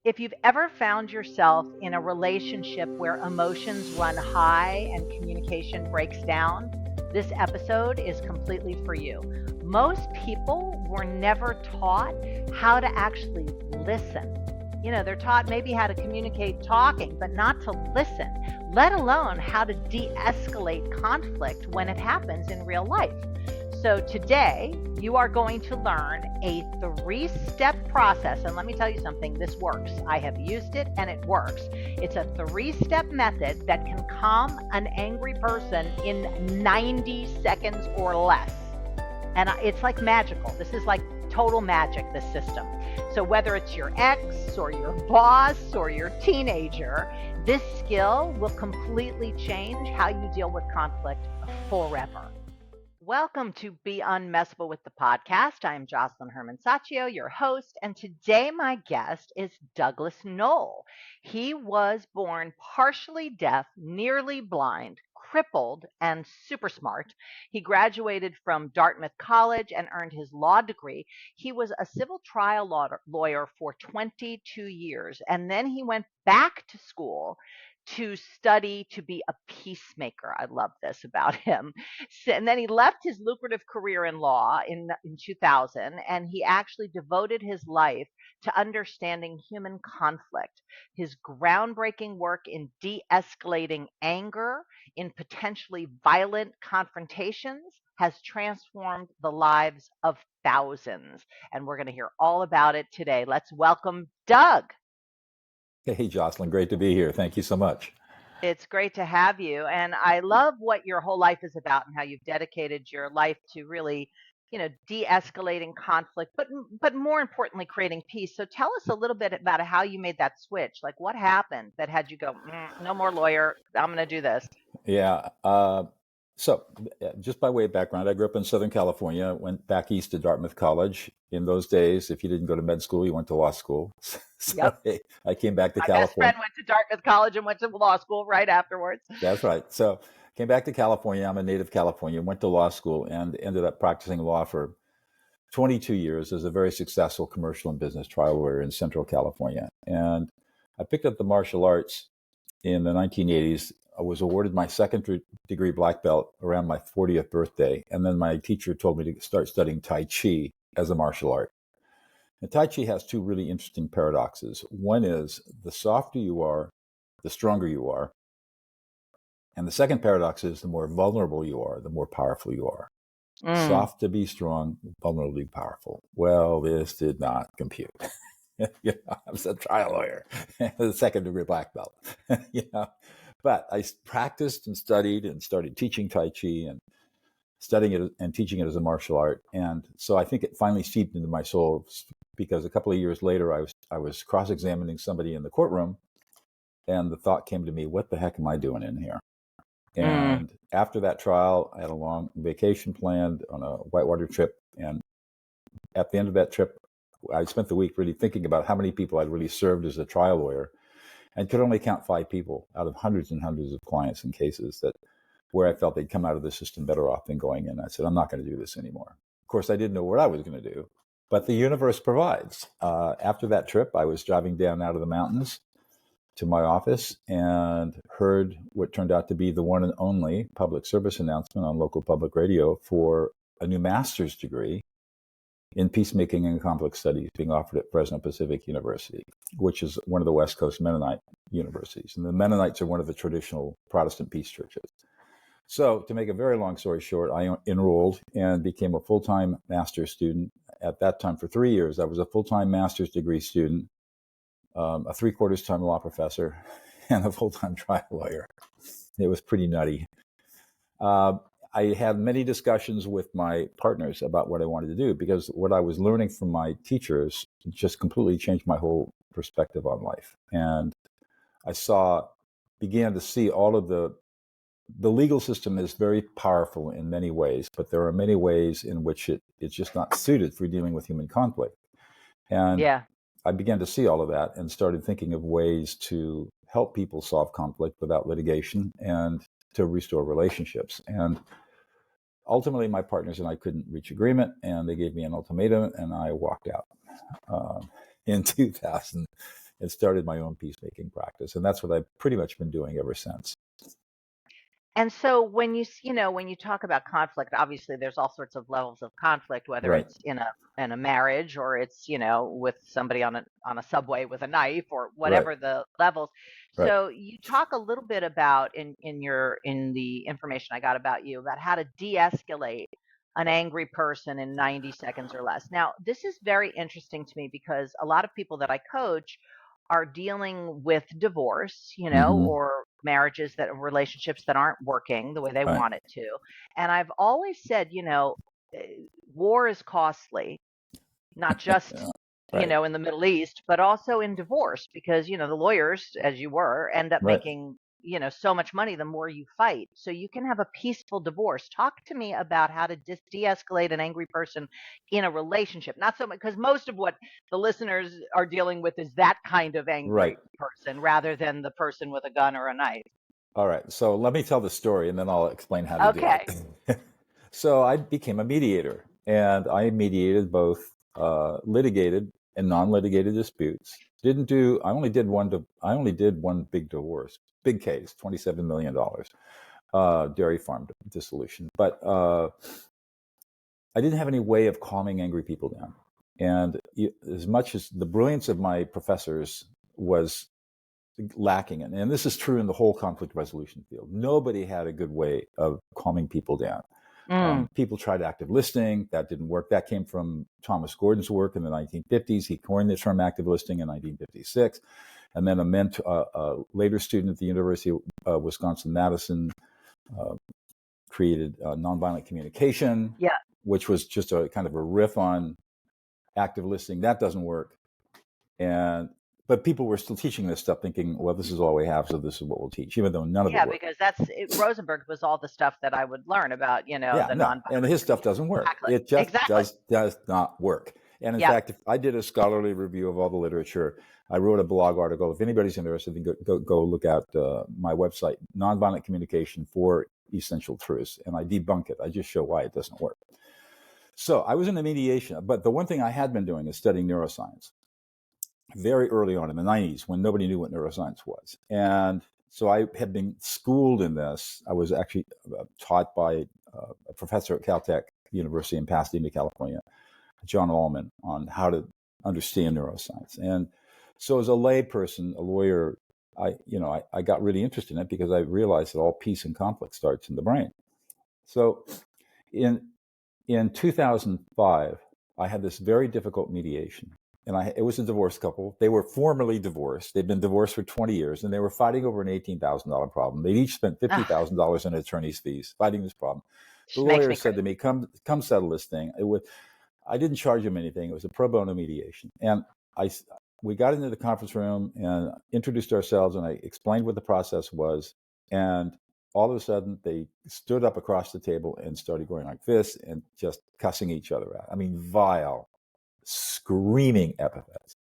If you've ever found yourself in a relationship where emotions run high and communication breaks down, this episode is completely for you. Most people were never taught how to actually listen. They're taught maybe how to communicate talking, but not to listen, let alone how to de-escalate conflict when it happens in real life. So today, you are going to learn a 3-step process. And let me tell you something, this works. I have used it and it works. It's a 3-step method that can calm an angry person in 90 seconds or less. And it's like magical. This is like total magic, this system. So whether it's your ex or your boss or your teenager, this skill will completely change how you deal with conflict forever. Welcome to Be Unmessable with the podcast. I'm Josselyne Herman-Saccio, your host, and today my guest is Doug Noll. He was born partially deaf, nearly blind, crippled, and super smart. He graduated from Dartmouth College and earned his law degree. He was a civil trial lawyer for 22 years, and then he went back to school to study to be a peacemaker. I love this about him. And then he left his lucrative career in law in 2000, and he actually devoted his life to understanding human conflict. His groundbreaking work in de-escalating anger in potentially violent confrontations has transformed the lives of thousands. And we're going to hear all about it today. Let's welcome Doug. Hey, Josselyne, great to be here. Thank you so much. It's great to have you. And I love what your whole life is about and how you've dedicated your life to really, de-escalating conflict, but more importantly, creating peace. So tell us a little bit about how you made that switch. Like what happened that had you go, no more lawyer, I'm going to do this. Yeah. So just by way of background, I grew up in Southern California, went back east to Dartmouth College. In those days, if you didn't go to med school, you went to law school. So Yep. I came back to My California. best friend went to Dartmouth College and went to law school right afterwards. That's right. So came back to California. I'm a native Californian, went to law school and ended up practicing law for 22 years as a very successful commercial and business trial lawyer in Central California. And I picked up the martial arts in the 1980s. I was awarded my second degree black belt around my 40th birthday. And then my teacher told me to start studying Tai Chi as a martial art. And Tai Chi has two really interesting paradoxes. One is the softer you are, the stronger you are. And the second paradox is the more vulnerable you are, the more powerful you are. Soft to be strong, vulnerable to be powerful. Well, this did not compute. I was a trial lawyer, the second degree black belt. But I practiced and studied and started teaching Tai Chi and studying it and teaching it as a martial art. And so I think it finally seeped into my soul because a couple of years later, I was cross-examining somebody in the courtroom, and the thought came to me, what the heck am I doing in here? And after that trial, I had a long vacation planned on a whitewater trip. And at the end of that trip, I spent the week really thinking about how many people I'd really served as a trial lawyer and could only count 5 people out of hundreds and hundreds of clients and cases where I felt they'd come out of the system better off than going in. I said, I'm not going to do this anymore. Of course, I didn't know what I was going to do, but the universe provides. After that trip, I was driving down out of the mountains to my office and heard what turned out to be the one and only public service announcement on local public radio for a new master's degree in peacemaking and conflict studies being offered at Fresno Pacific University, which is one of the West Coast Mennonite universities. And the Mennonites are one of the traditional Protestant peace churches. So to make a very long story short, I enrolled and became a full-time master's student. At that time, for 3 years, I was a full-time master's degree student, a 3/4 time law professor, and a full-time trial lawyer. It was pretty nutty. I had many discussions with my partners about what I wanted to do because what I was learning from my teachers just completely changed my whole perspective on life. And I began to see all of the legal system is very powerful in many ways, but there are many ways in which it's just not suited for dealing with human conflict. And I began to see all of that and started thinking of ways to help people solve conflict without litigation and to restore relationships. And ultimately, my partners and I couldn't reach agreement, and they gave me an ultimatum, and I walked out in 2000. and started my own peacemaking practice. And that's what I've pretty much been doing ever since. And so when when you talk about conflict, obviously there's all sorts of levels of conflict, whether Right, it's in a marriage or it's, with somebody on a subway with a knife or right, whatever the levels. right. So you talk a little bit about in the information I got about you about how to de-escalate an angry person in 90 seconds or less. Now, this is very interesting to me because a lot of people that I coach are dealing with divorce, Mm-hmm. or relationships that aren't working the way they Right. want it to. And I've always said, eh, war is costly, not just, Yeah. Right, in the Middle East, but also in divorce because, the lawyers, as you were, end up right. making, so much money the more you fight. So you can have a peaceful divorce. Talk to me about how to de-escalate an angry person in a relationship. Not so much because most of what the listeners are dealing with is that kind of Right. angry person rather than the person with a gun or a knife. All right. So let me tell the story and then I'll explain how to do Okay. it. So I became a mediator and I mediated both litigated and non-litigated disputes. I only did one big divorce, big case, $27 million, dairy farm dissolution. But I didn't have any way of calming angry people down. And as much as the brilliance of my professors was lacking in, and this is true in the whole conflict resolution field, nobody had a good way of calming people down. People tried active listening. That didn't work. That came from Thomas Gordon's work in the 1950s. He coined the term active listening in 1956. And then a later student at the University of Wisconsin-Madison created nonviolent communication, Yeah. which was just a kind of a riff on active listening. That doesn't work. But people were still teaching this stuff thinking, well, this is all we have, so this is what we'll teach, even though none of it Yeah, worked. because Rosenberg was all the stuff that I would learn about, the Yeah, no. And nonviolent his stuff community. doesn't work. Exactly. It just Exactly. does not work. And in Yep. fact, if I did a scholarly review of all the literature, I wrote a blog article. If anybody's interested, then go look at my website, Nonviolent Communication for Essential Truths. And I debunk it. I just show why it doesn't work. So I was in the mediation, but the one thing I had been doing is studying neuroscience very early on in the 90s when nobody knew what neuroscience was. And so I had been schooled in this. I was actually taught by a professor at Caltech University in Pasadena, California, John Allman, on how to understand neuroscience. And so as a lay person, a lawyer, I got really interested in it because I realized that all peace and conflict starts in the brain. So in 2005, I had this very difficult mediation. And it was a divorced couple. They were formally divorced. They'd been divorced for 20 years, and they were fighting over an $18,000 problem. They'd each spent $50,000 in attorney's fees fighting this problem. The lawyer said to me, "Come settle this thing." I didn't charge him anything. It was a pro bono mediation. And we got into the conference room and introduced ourselves, and I explained what the process was. And all of a sudden, they stood up across the table and started going like this and just cussing each other out. I mean, vile, screaming epithets.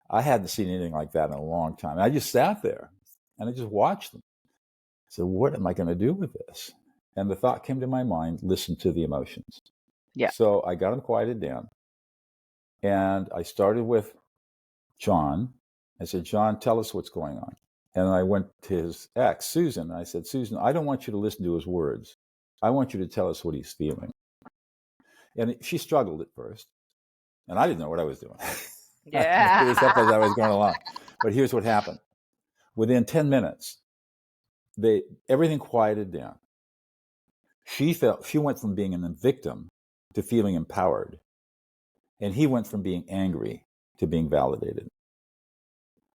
I hadn't seen anything like that in a long time. I just sat there and I just watched them. I said, what am I going to do with this? And the thought came to my mind, listen to the emotions. Yeah. So I got them quieted down. And I started with John. I said, John, tell us what's going on. And I went to his ex, Susan. I said, Susan, I don't want you to listen to his words. I want you to tell us what he's feeling. And she struggled at first. And I didn't know what I was doing. Yeah. This stuff as I was going along. But here's what happened. Within 10 minutes, everything quieted down. She went from being a victim to feeling empowered. And he went from being angry to being validated.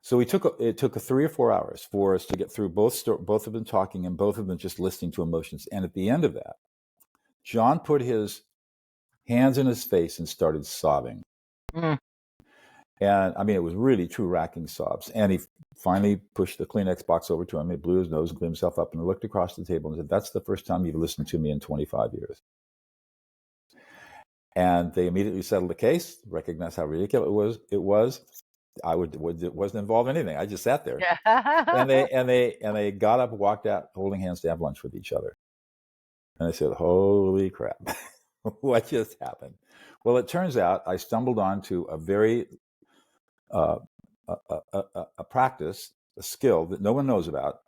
So it took 3 or 4 hours for us to get through both of them talking and both of them just listening to emotions. And at the end of that, John put his hands in his face and started sobbing. And I mean, it was really true racking sobs. And he finally pushed the Kleenex box over to him. He blew his nose and cleaned himself up and looked across the table and said, that's the first time you've listened to me in 25 years. And they immediately settled the case, recognized how ridiculous it was. It wasn't involved in anything. I just sat there. and they got up, walked out, holding hands to have lunch with each other. And I said, holy crap, what just happened? Well, it turns out I stumbled onto a very a practice, a skill that no one knows about,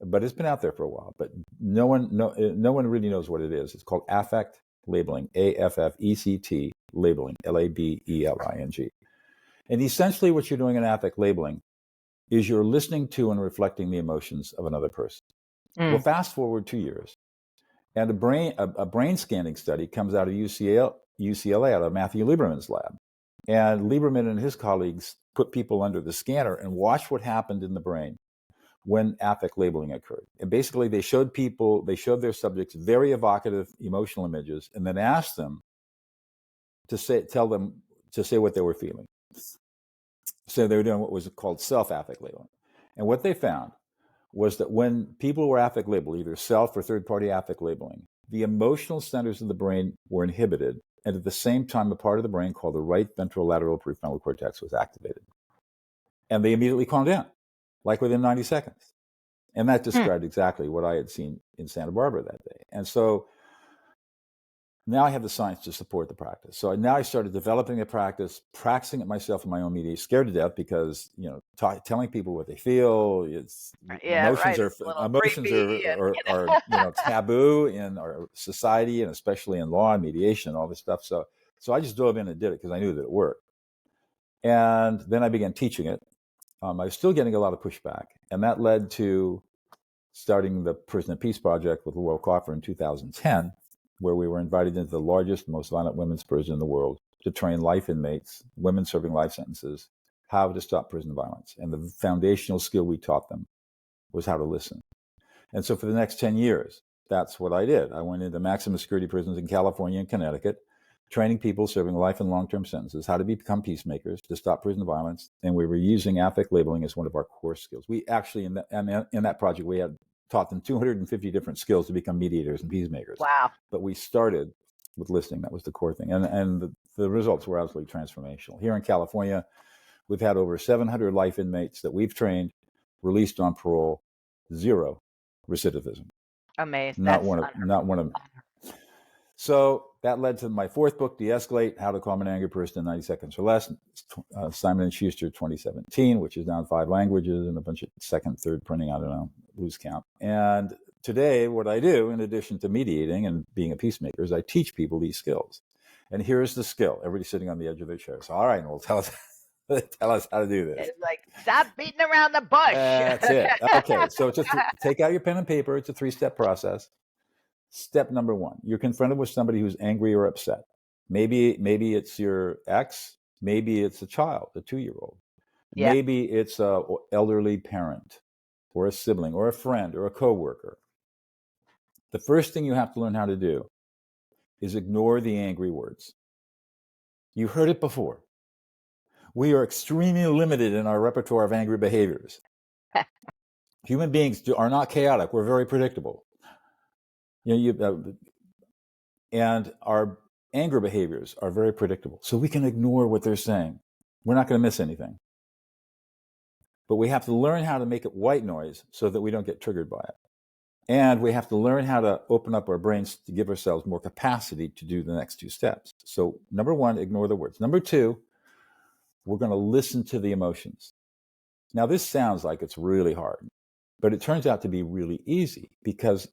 but it's been out there for a while, but no one really knows what it is. It's called affect labeling, AFFECT labeling, LABELING. And essentially what you're doing in affect labeling is you're listening to and reflecting the emotions of another person. Well, fast forward 2 years, and a brain scanning study comes out of UCLA, out of Matthew Lieberman's lab. And Lieberman and his colleagues put people under the scanner and watched what happened in the brain when affect labeling occurred. And basically they showed their subjects very evocative emotional images and then asked them to say what they were feeling. So they were doing what was called self-affect labeling. And what they found was that when people were affect labeled, either self or third-party affect labeling, the emotional centers of the brain were inhibited, and at the same time, a part of the brain called the right ventrolateral prefrontal cortex was activated. And they immediately calmed down, like within 90 seconds. And that described exactly what I had seen in Santa Barbara that day. And so now I have the science to support the practice. So now I started developing a practice, practicing it myself in my own media, scared to death because, telling people what they feel, emotions are taboo in our society, and especially in law and mediation and all this stuff. So I just dove in and did it because I knew that it worked. And then I began teaching it. I was still getting a lot of pushback, and that led to starting the Prison and Peace Project with Laurel Coffer in 2010, where we were invited into the largest, most violent women's prison in the world to train life inmates, women serving life sentences, how to stop prison violence. And the foundational skill we taught them was how to listen. And so for the next 10 years, that's what I did. I went into maximum security prisons in California and Connecticut, training people serving life and long-term sentences, how to become peacemakers, to stop prison violence. And we were using affect labeling as one of our core skills. We actually, in that project, we had taught them 250 different skills to become mediators and peacemakers. Wow. But we started with listening. That was the core thing. And the results were absolutely transformational. Here in California, we've had over 700 life inmates that we've trained, released on parole, 0 recidivism. Amazing. Not one of them. So that led to my fourth book, De-escalate, How to Calm an Angry Person in 90 Seconds or Less, Simon & Schuster 2017, which is now in 5 languages and a bunch of second, third printing, I don't know, lose count. And today, what I do, in addition to mediating and being a peacemaker, is I teach people these skills. And here's the skill. Everybody's sitting on the edge of their chair. So, all right, well, tell us how to do this. It's like, stop beating around the bush. That's it. Okay, so just take out your pen and paper. It's a 3-step process. Step number 1, you're confronted with somebody who's angry or upset. Maybe it's your ex. Maybe it's a child, a 2-year-old. Yeah. Maybe it's an elderly parent or a sibling or a friend or a coworker. The first thing you have to learn how to do is ignore the angry words. You heard it before. We are extremely limited in our repertoire of angry behaviors. Human beings are not chaotic. We're very predictable. And our anger behaviors are very predictable. So we can ignore what they're saying. We're not going to miss anything. But we have to learn how to make it white noise so that we don't get triggered by it. And we have to learn how to open up our brains to give ourselves more capacity to do the next 2 steps. So number 1, ignore the words. Number 2, we're going to listen to the emotions. Now, this sounds like it's really hard, but it turns out to be really easy because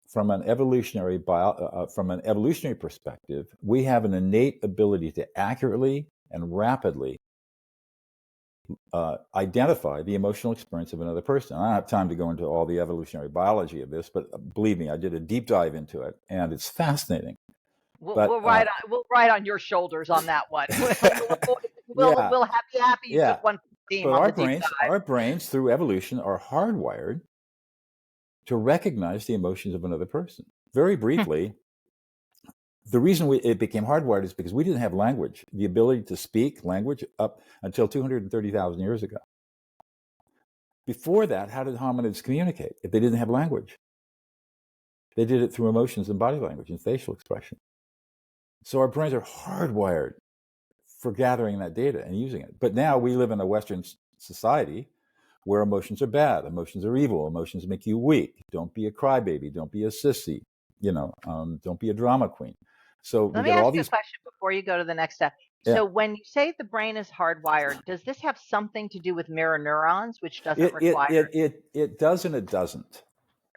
from an evolutionary perspective, we have an innate ability to accurately and rapidly identify the emotional experience of another person. I don't have time to go into all the evolutionary biology of this, but believe me, I did a deep dive into it, and it's fascinating. We'll ride on your shoulders on that one. We'll happy you took one team. But our brains through evolution are hardwired to recognize the emotions of another person. Very briefly, the reason it became hardwired is because we didn't have language, the ability to speak language up until 230,000 years ago. Before that, how did hominids communicate if they didn't have language? They did it through emotions and body language and facial expression. So our brains are hardwired for gathering that data and using it. But now we live in a Western society where emotions are bad, emotions are evil, emotions make you weak. Don't be a crybaby, don't be a sissy, don't be a drama queen. So let me ask you a question before you go to the next step. Yeah. So when you say the brain is hardwired, does this have something to do with mirror neurons, which doesn't require? It does and it doesn't.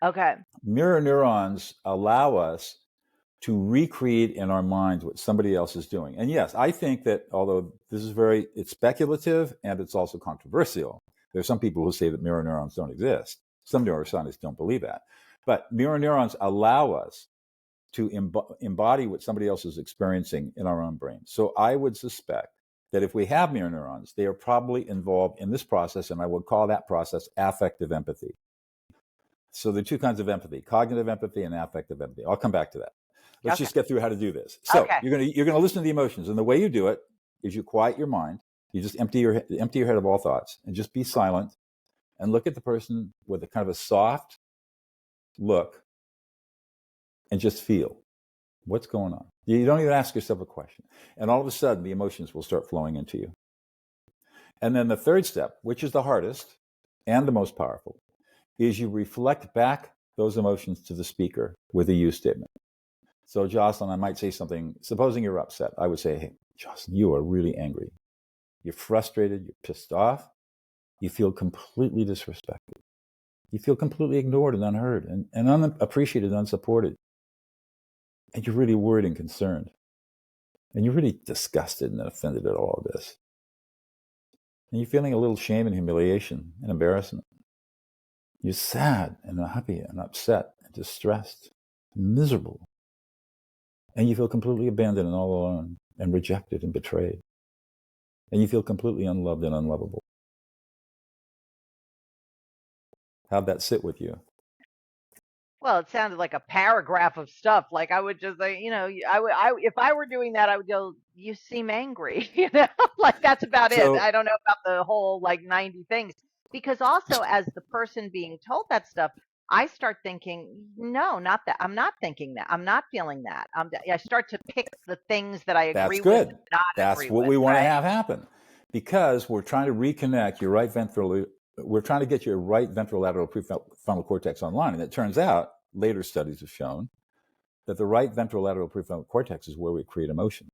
Okay. Mirror neurons allow us to recreate in our minds what somebody else is doing. And yes, I think that although this is it's speculative and it's also controversial, there are some people who say that mirror neurons don't exist. Some neuroscientists don't believe that. But mirror neurons allow us to embody what somebody else is experiencing in our own brain. So I would suspect that if we have mirror neurons, they are probably involved in this process, and I would call that process affective empathy. So there are two kinds of empathy: cognitive empathy and affective empathy. I'll come back to that. Let's just get through how to do this. So you're gonna listen to the emotions, and the way you do it is you quiet your mind. You just empty your head of all thoughts, and just be silent, and look at the person with a kind of a soft look, and just feel what's going on. You don't even ask yourself a question, and all of a sudden the emotions will start flowing into you. And then the third step, which is the hardest and the most powerful, is you reflect back those emotions to the speaker with a you statement. So Josselyne, I might say something, supposing you're upset, I would say, hey, Josselyne, you are really angry. You're frustrated, you're pissed off, you feel completely disrespected. You feel completely ignored and unheard and unappreciated, unsupported. And you're really worried and concerned. And you're really disgusted and offended at all of this. And you're feeling a little shame and humiliation and embarrassment. You're sad and unhappy and upset and distressed and miserable. And you feel completely abandoned and all alone and rejected and betrayed. And you feel completely unloved and unlovable. How'd that sit with you? Well, it sounded like a paragraph of stuff. Like I would just like, if I were doing that, I would go, you seem angry, like that's about it. I don't know about the whole like 90 things, because also as the person being told that stuff, I start thinking, no, not that. I'm not thinking that. I'm not feeling that. I start to pick the things that I agree with, not That's agree what with, we want to have happen, because we're trying to reconnect your right ventral. We're trying to get your right ventrolateral prefrontal cortex online. And it turns out, later studies have shown, that the right ventrolateral prefrontal cortex is where we create emotion.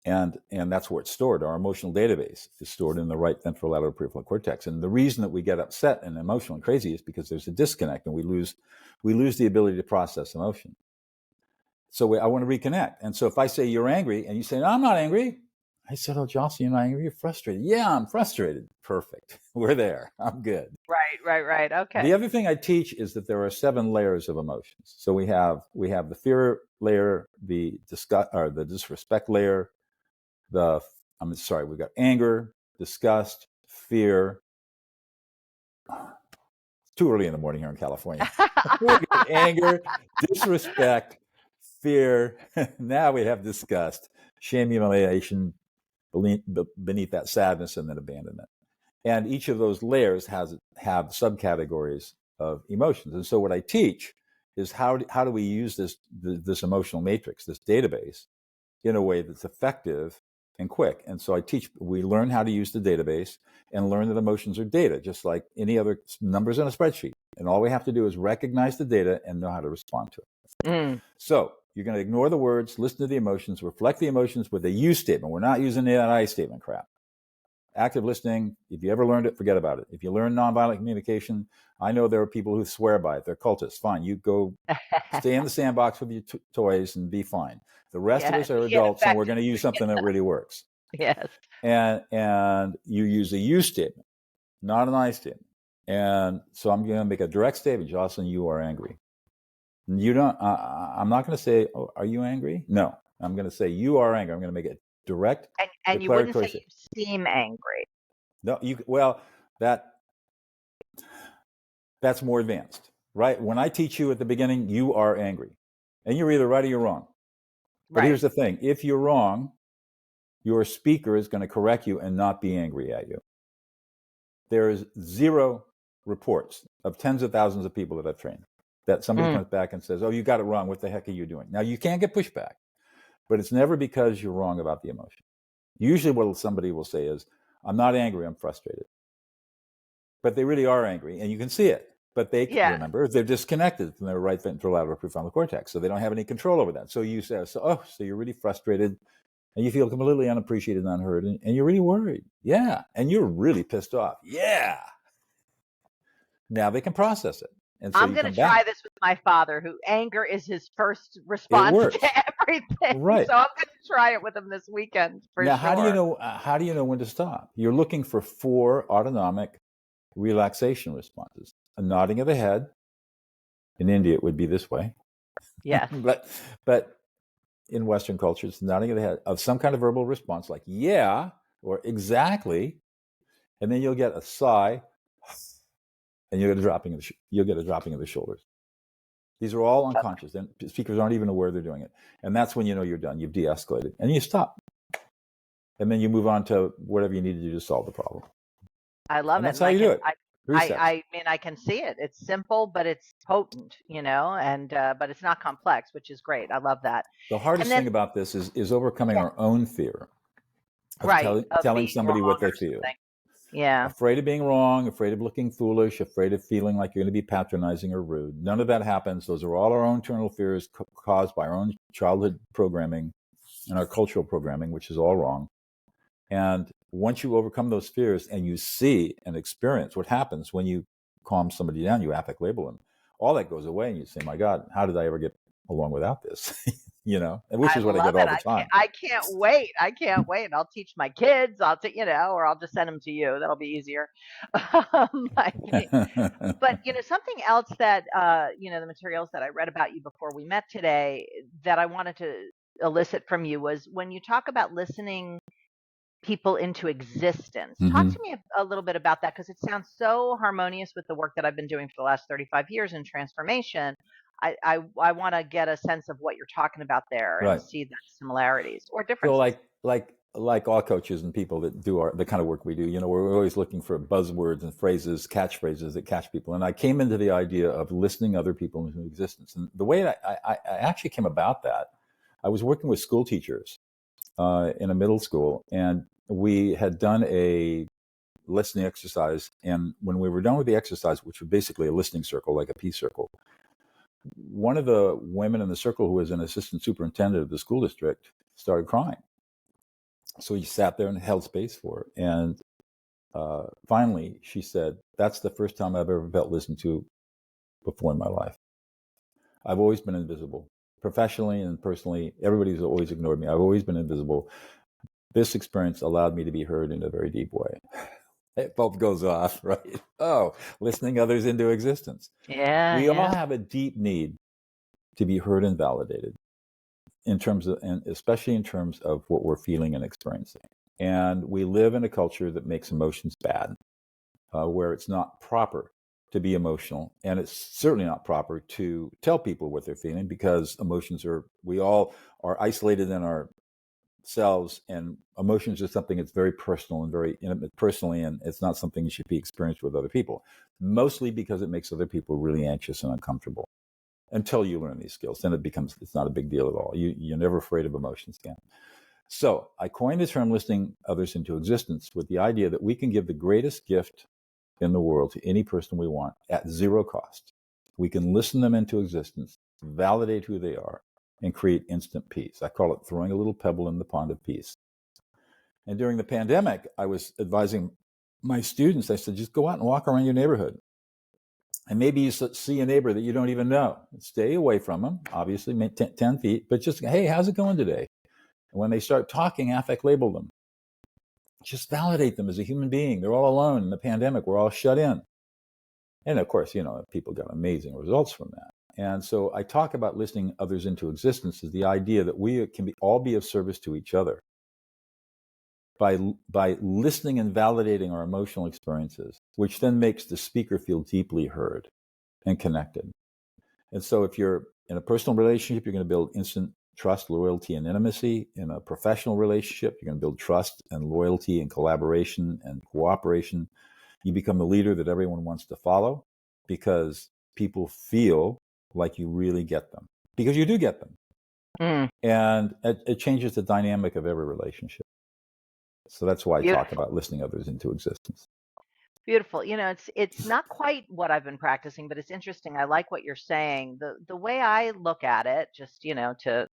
And that's where it's stored. Our emotional database is stored in the right ventrolateral prefrontal cortex. And the reason that we get upset and emotional and crazy is because there's a disconnect and we lose the ability to process emotion. So I want to reconnect. And so if I say you're angry and you say, no, I'm not angry. I said, oh, Josselyne, you're not angry, you're frustrated. Yeah, I'm frustrated. Perfect. We're there. I'm good. Right. Okay. The other thing I teach is that there are 7 layers of emotions. So we have the fear layer, the disrespect layer, we've got anger, disgust, fear. It's too early in the morning here in California. Anger, disrespect, fear. Now we have disgust, shame, humiliation, beneath that sadness, and then abandonment. And each of those layers have subcategories of emotions. And so what I teach is how do we use this emotional matrix, this database, in a way that's effective and quick. And so we learn how to use the database and learn that emotions are data, just like any other numbers in a spreadsheet. And all we have to do is recognize the data and know how to respond to it. So you're going to ignore the words, listen to the emotions, reflect the emotions with a you statement. We're not using the I statement crap. Active listening, if you ever learned it, forget about it. If you learn nonviolent communication, I know there are people who swear by it. They're cultists. Fine, you go stay in the sandbox with your toys and be fine. The rest of us are adults, and we're going to use something that really works. Yes. And you use a you statement, not an I statement. And so I'm going to make a direct statement. Josselyne, you are angry. You don't. I'm not going to say, "Oh, are you angry?" No, I'm going to say you are angry. I'm going to make it direct. And you wouldn't say you seem angry. No, that's more advanced, right? When I teach you at the beginning, you are angry, and you're either right or you're wrong. But here's the thing: if you're wrong, your speaker is going to correct you and not be angry at you. There is 0 reports of tens of thousands of people that I've trained that somebody comes back and says, "Oh, you got it wrong. What the heck are you doing?" Now, you can't get pushback, but it's never because you're wrong about the emotion. Usually what somebody will say is, "I'm not angry, I'm frustrated." But they really are angry, and you can see it. But remember, they're disconnected from their right ventrolateral prefrontal cortex, so they don't have any control over that. So you say, so you're really frustrated. And you feel completely unappreciated and unheard, and you're really worried. Yeah. And you're really pissed off. Yeah. Now they can process it. And so I'm you going to come back. try this with my father, who anger is his first It response works. to everything. Right. So I'm going to try it with him this weekend for Now, sure. how do you know when to stop? You're looking for 4 autonomic relaxation responses. A nodding of the head. In India, it would be this way. Yes. but in Western cultures, nodding of the head of some kind of verbal response like yeah or exactly, and then you'll get a sigh, and you'll get a dropping of the shoulders. These are all unconscious, and speakers aren't even aware they're doing it. And that's when you know you're done. You've de-escalated, and you stop, and then you move on to whatever you need to do to solve the problem. I love And it. that's And how I you do can, it. 3 steps. I mean, I can see it. It's simple, but it's potent, and, but it's not complex, which is great. I love that. The And hardest then, thing about this is overcoming yeah, our own fear of right, of telling being somebody wrong what they or feel. something. Yeah. Afraid of being wrong, afraid of looking foolish, afraid of feeling like you're going to be patronizing or rude. None of that happens. Those are all our own internal fears caused by our own childhood programming and our cultural programming, which is all wrong. And once you overcome those fears and you see and experience what happens when you calm somebody down, you affect label them, all that goes away and you say, my God, how did I ever get along without this? Which I is what I love get it. all the time. I can't wait. I can't wait. I'll teach my kids. Or I'll just send them to you. That'll be easier. I think. But something else that the materials that I read about you before we met today that I wanted to elicit from you was when you talk about listening people into existence. Talk Mm-hmm. to me a little bit about that because it sounds so harmonious with the work that I've been doing for the last 35 years in transformation. I want to get a sense of what you're talking about there and Right. see the similarities or So differences. like all coaches and people that do the kind of work we do, we're always looking for buzzwords and phrases, catchphrases that catch people. And I came into the idea of listening other people into existence. And the way I actually came about that, I was working with school teachers in a middle school, and we had done a listening exercise. And when we were done with the exercise, which was basically a listening circle, like a peace circle, one of the women in the circle who was an assistant superintendent of the school district started crying. So he sat there and held space for it. And finally, she said, that's the first time I've ever felt listened to before in my life. I've always been invisible. Professionally and personally, everybody's always ignored me. I've always been invisible. This experience allowed me to be heard in a very deep way. It bulb goes off, right? Oh, listening others into existence. Yeah, We all yeah. have a deep need to be heard and validated in terms of, and especially in terms of what we're feeling and experiencing. And we live in a culture that makes emotions bad, where it's not proper to be emotional. And it's certainly not proper to tell people what they're feeling because we all are isolated in ourselves, and emotions are something that's very personal and very intimate personally, and it's not something you should be experienced with other people, mostly because it makes other people really anxious and uncomfortable. Until you learn these skills, then it's not a big deal at all. You're never afraid of emotions again. So I coined the term listening others into existence with the idea that we can give the greatest gift in the world to any person we want at zero cost. We can listen them into existence, validate who they are, and create instant peace. I call it throwing a little pebble in the pond of peace. And during the pandemic, I was advising my students, I said, just go out and walk around your neighborhood. And maybe you see a neighbor that you don't even know. Stay away from them, obviously, 10 feet, but just, hey, how's it going today? And when they start talking, affect label them. Just validate them as a human being. They're all alone in the pandemic. We're all shut in. And of course, people got amazing results from that. And so I talk about listening others into existence as the idea that we can all be of service to each other by listening and validating our emotional experiences, which then makes the speaker feel deeply heard and connected. And so if you're in a personal relationship, you're going to build instant trust, loyalty, and intimacy. In a professional relationship, you're going to build trust and loyalty and collaboration and cooperation. You become the leader that everyone wants to follow because people feel like you really get them, because you do get them. Mm. And it changes the dynamic of every relationship. So that's why I talk Beautiful. about listening others into existence. Beautiful. It's not quite what I've been practicing, but it's interesting. I like what you're saying. The way I look at it, just, to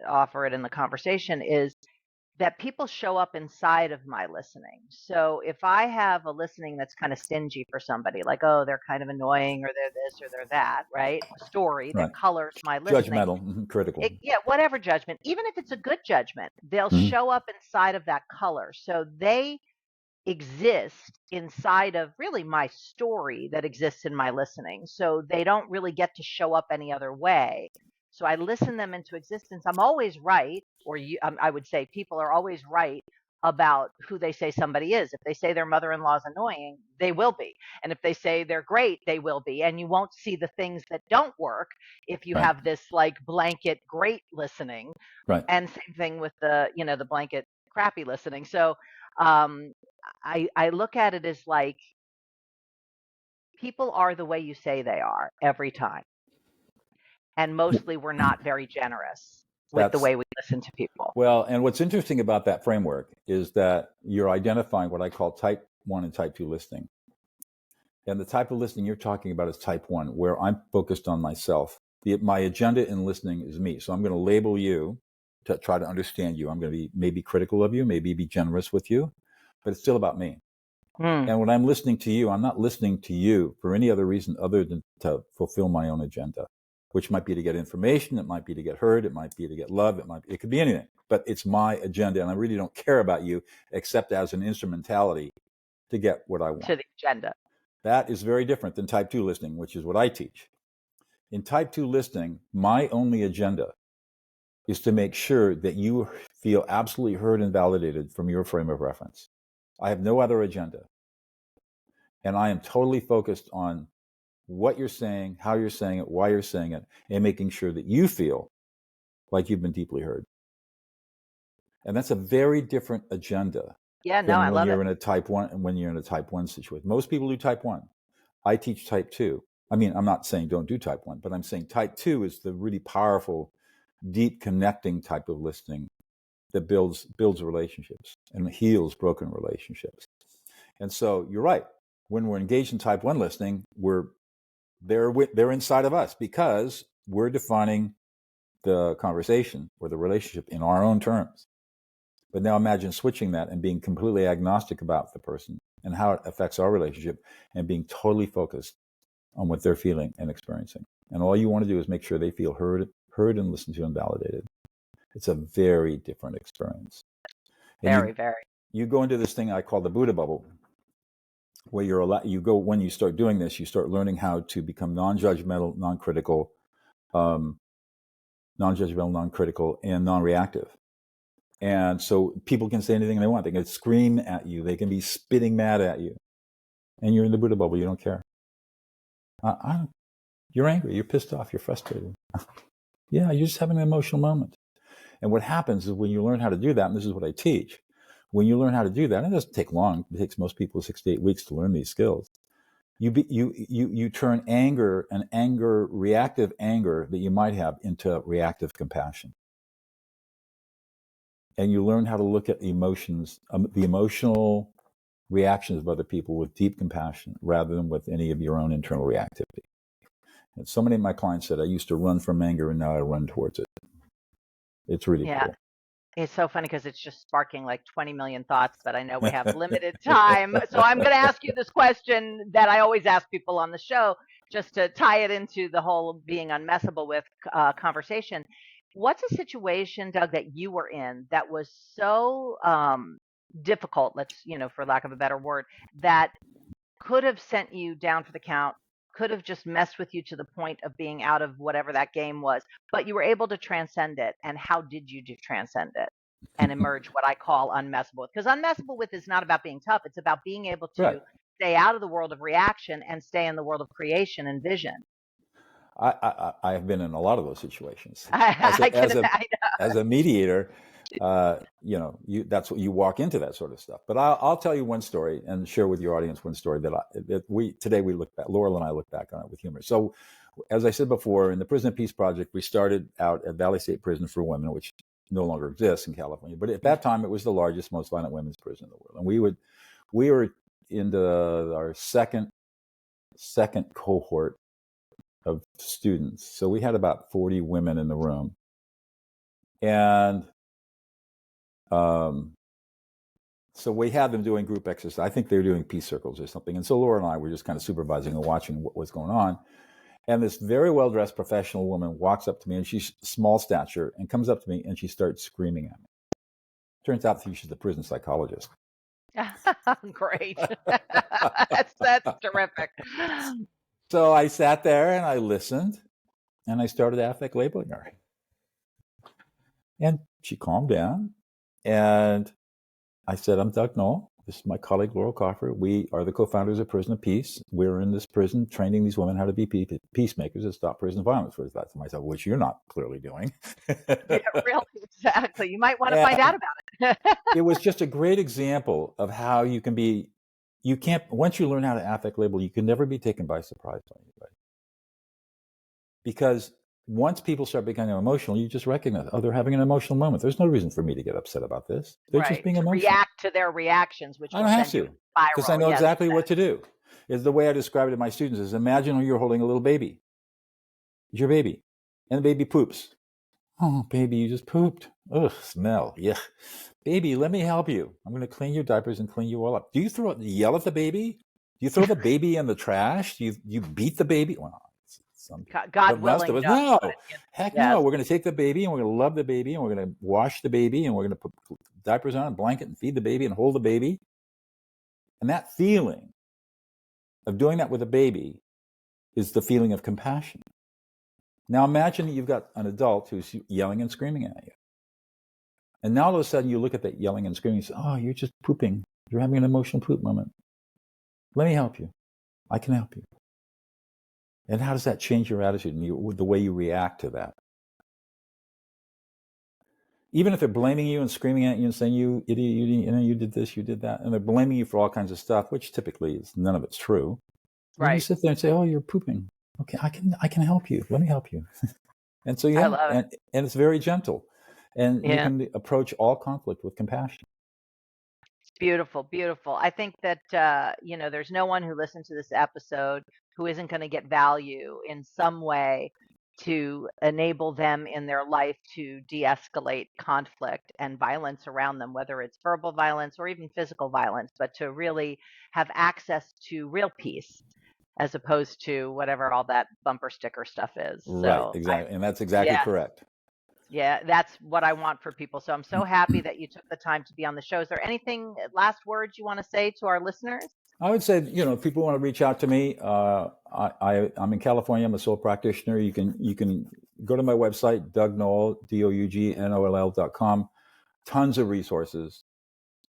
offer it in the conversation is that people show up inside of my listening. So if I have a listening that's kind of stingy for somebody, like, oh, they're kind of annoying or they're this or they're that, right? A story that Right. colors my listening. Judgmental, critical. Yeah, whatever judgment, even if it's a good judgment, they'll Mhm. show up inside of that color. So they exist inside of really my story that exists in my listening. So they don't really get to show up any other way. So I listen them into existence. I'm always right, or I would say people are always right about who they say somebody is. If they say their mother-in-law is annoying, they will be. And if they say they're great, they will be. And you won't see the things that don't work if you Right. have this like blanket great listening. Right. And same thing with the blanket crappy listening. So um, I look at it as like people are the way you say they are every time. And mostly we're not very generous with the That's way we listen to people. Well, and what's interesting about that framework is that you're identifying what I call type 1 and type 2 listening. And the type of listening you're talking about is type 1, where I'm focused on myself. My agenda in listening is me. So I'm going to label you to try to understand you. I'm going to be maybe critical of you, maybe be generous with you, but it's still about me. And when I'm listening to you, I'm not listening to you for any other reason other than to fulfill my own agenda, which might be to get information, it might be to get heard, it might be to get love, it could be anything, but it's my agenda, and I really don't care about you except as an instrumentality to get what I want. To the agenda. That is very different than type 2 listening, which is what I teach. In type 2 listening, my only agenda is to make sure that you feel absolutely heard and validated from your frame of reference. I have no other agenda. And I am totally focused on what you're saying, how you're saying it, why you're saying it, and making sure that you feel like you've been deeply heard. And that's a very different agenda Yeah, than I when love it. you're in a type 1 and when you're in a type 1 situation. Most people do type 1. I teach type 2. I mean, I'm not saying don't do type 1, but I'm saying type 2 is the really powerful, deep connecting type of listening that builds relationships and heals broken relationships. And so you're right. When we're engaged in type 1 listening, they're inside of us because we're defining the conversation or the relationship in our own terms. But now imagine switching that and being completely agnostic about the person and how it affects our relationship and being totally focused on what they're feeling and experiencing. And all you want to do is make sure they feel heard and listened to and validated. It's a very different experience. And Very. you go into this thing I call the Buddha bubble, where when you start doing this, you start learning how to become non-judgmental, non-critical, and non-reactive. And so people can say anything they want. They can scream at you. They can be spitting mad at you. And you're in the Buddha bubble. You don't care. You're angry. You're pissed off. You're frustrated. Yeah, you're just having an emotional moment. And what happens is when you learn how to do that, and this is what I teach, when you learn how to do that, and it doesn't take long. It takes most people 6 to 8 weeks to learn these skills. You turn reactive anger that you might have into reactive compassion. And you learn how to look at emotions, the emotional reactions of other people with deep compassion rather than with any of your own internal reactivity. And so many of my clients said, I used to run from anger and now I run towards it. It's really cool. It's so funny because it's just sparking like 20 million thoughts, but I know we have limited time. So I'm going to ask you this question that I always ask people on the show, just to tie it into the whole being unmessable with conversation. What's a situation, Doug, that you were in that was so difficult, for lack of a better word, that could have sent you down for the count, could have just messed with you to the point of being out of whatever that game was, but you were able to transcend it? And how did you transcend it and emerge what I call unmessable with? Because unmessable with is not about being tough. It's about being able to Right. stay out of the world of reaction and stay in the world of creation and vision. I have been in a lot of those situations. I As a mediator, that's what you walk into, that sort of stuff. But I'll tell you one story and share with your audience one story that we look back. Laurel and I look back on it with humor. So, as I said before, in the Prison of Peace Project, we started out at Valley State Prison for Women, which no longer exists in California. But at that time, it was the largest, most violent women's prison in the world, and we were into our second cohort of students. So we had about 40 women in the room. And So we had them doing group exercise. I think they were doing peace circles or something. And so Laura and I were just kind of supervising and watching what was going on. And this very well-dressed professional woman walks up to me, and she's small stature, and comes up to me and she starts screaming at me. Turns out she's a prison psychologist. Great. That's terrific. So I sat there and I listened, and I started affect labeling her. And she calmed down, and I said, I'm Doug Noll. This is my colleague, Laurel Coffer. We are the co-founders of Prison of Peace. We're in this prison training these women how to be peacemakers and stop prison violence. I thought to myself, which you're not clearly doing. Yeah, really, exactly. You might want to find out about it. It was just a great example of how you can be, you can't, once you learn how to affect label, you can never be taken by surprise by anybody. Because once people start becoming emotional, you just recognize, oh, they're having an emotional moment. There's no reason for me to get upset about this. They're just being emotional. React to their reactions, which I don't have to, because I know exactly what to do. Is the way I describe it to my students is, imagine you're holding a little baby. It's your baby. And the baby poops. Oh, baby, you just pooped. Ugh, smell. Yeah. Baby, let me help you. I'm going to clean your diapers and clean you all up. Do you yell at the baby? Do you throw the baby in the trash? Do you beat the baby? Well, God willing. No. Heck no. We're going to take the baby, and we're going to love the baby, and we're going to wash the baby, and we're going to put diapers on, a blanket, and feed the baby and hold the baby. And that feeling of doing that with a baby is the feeling of compassion. Now imagine you've got an adult who's yelling and screaming at you. And now all of a sudden you look at that yelling and screaming and say, oh, you're just pooping. You're having an emotional poop moment. Let me help you. I can help you. And how does that change your attitude and the way you react to that? Even if they're blaming you and screaming at you and saying, you idiot, you did this, you did that, and they're blaming you for all kinds of stuff, which typically is none of it's true. Right. And you sit there and say, oh, you're pooping. Okay, I can help you. Let me help you. And so I love it. And it's very gentle. And you can approach all conflict with compassion. Beautiful, beautiful. I think that, there's no one who listens to this episode who isn't going to get value in some way to enable them in their life to de-escalate conflict and violence around them, whether it's verbal violence or even physical violence, but to really have access to real peace as opposed to whatever all that bumper sticker stuff is. Right, exactly. And that's exactly correct. Yeah, that's what I want for people. So I'm so happy that you took the time to be on the show. Is there anything, last words you want to say to our listeners? I would say, if people want to reach out to me, I'm in California. I'm a sole practitioner. You can go to my website, Doug Noll, DougNoll.com. Tons of resources.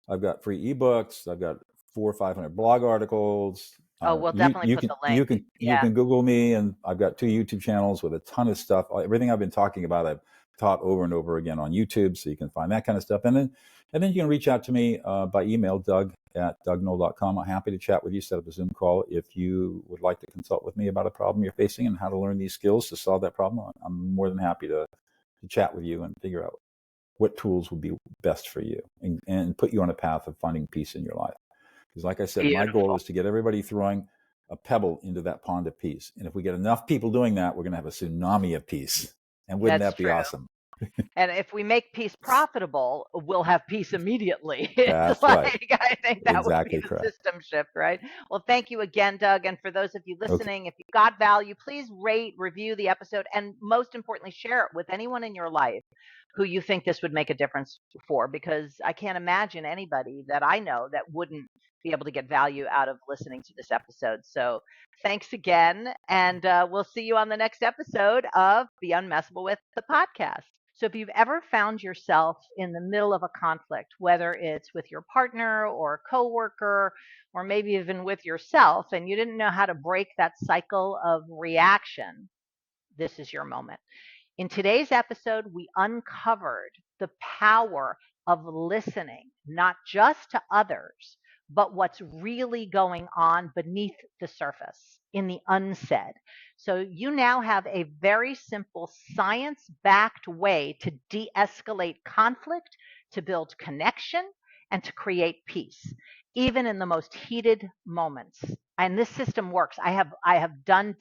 I've got free ebooks. I've got 400 or 500 blog articles. We'll definitely put the link. You can Google me, and I've got 2 YouTube channels with a ton of stuff. Everything I've been talking about, I've taught over and over again on YouTube, so you can find that kind of stuff. And then you can reach out to me by email, Doug@DougNoll.com. I'm happy to chat with you, set up a Zoom call if you would like to consult with me about a problem you're facing and how to learn these skills to solve that problem. I'm more than happy to chat with you and figure out what tools would be best for you and put you on a path of finding peace in your life. Because like I said, my goal is to get everybody throwing a pebble into that pond of peace. And if we get enough people doing that, we're going to have a tsunami of peace. And wouldn't that be awesome? And if we make peace profitable, we'll have peace immediately. That's right. I think that exactly would be the system shift, right? Well, thank you again, Doug. And for those of you listening, if you got value, please rate, review the episode, and most importantly, share it with anyone in your life who you think this would make a difference for, because I can't imagine anybody that I know that wouldn't be able to get value out of listening to this episode. So thanks again, and we'll see you on the next episode of Be Unmessable With, the podcast. So if you've ever found yourself in the middle of a conflict, whether it's with your partner or a coworker, or maybe even with yourself, and you didn't know how to break that cycle of reaction, this is your moment. In today's episode, we uncovered the power of listening, not just to others, but what's really going on beneath the surface in the unsaid. So you now have a very simple science-backed way to de-escalate conflict, to build connection, and to create peace, even in the most heated moments. And this system works. I've done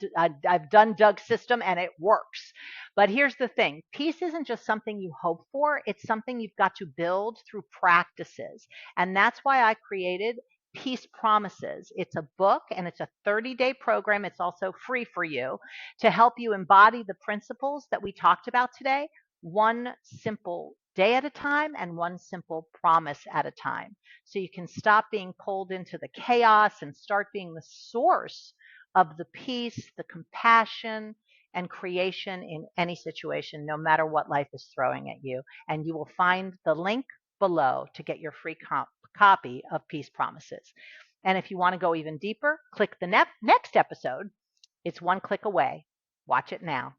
Doug's system, and it works. But here's the thing: peace isn't just something you hope for; it's something you've got to build through practices. And that's why I created Peace Promises. It's a book, and it's a 30-day program. It's also free for you to help you embody the principles that we talked about today, one simple day at a time and one simple promise at a time. So you can stop being pulled into the chaos and start being the source of the peace, the compassion, and creation in any situation, no matter what life is throwing at you. And you will find the link below to get your free copy of Peace Promises. And if you want to go even deeper, click the next episode. It's one click away. Watch it now.